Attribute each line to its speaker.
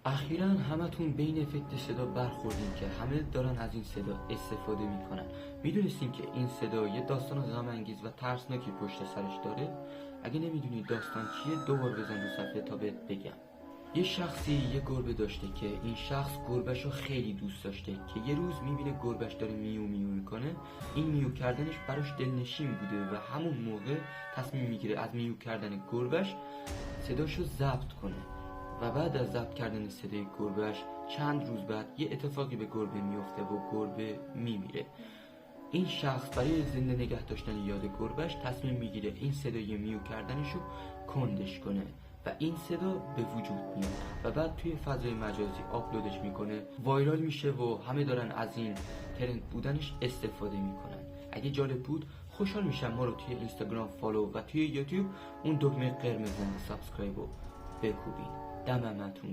Speaker 1: اخیراً همتون بین افکت صدا برخوردین که همه دارن از این صدا استفاده میکنن. میدونستین که این صدا یه داستان غم انگیز و ترسناکی پشت سرش داره؟ اگه نمیدونی داستان چیه دوبار بزن رو صفحه تا بهت بگم. یه شخصی یه گربه داشته که این شخص گربهش رو خیلی دوست داشته که یه روز میبینه گربهش داره میو میو میکنه. این میو کردنش براش دلنشین بوده و همون موقع تصمیم میگیره از میو کردن گربهش صداشو ضبط کنه. و بعد از ضبط کردن صدای گربهش چند روز بعد یه اتفاقی به گربه میفته و گربه میمیره. این شخص برای زنده نگه داشتن یاد گربهش تصمیم میگیره این صدای میو کردنشو کندش کنه و این صدا به وجود میاد و بعد توی فضای مجازی آپلودش میکنه، وایرال میشه و همه دارن از این ترند بودنش استفاده میکنن. اگه جالب بود خوشحال میشم ما رو توی اینستاگرام فالو و توی یوتیوب اون دکمه قرمز رنگ سابسکرایب رو بکوبین. دم همتون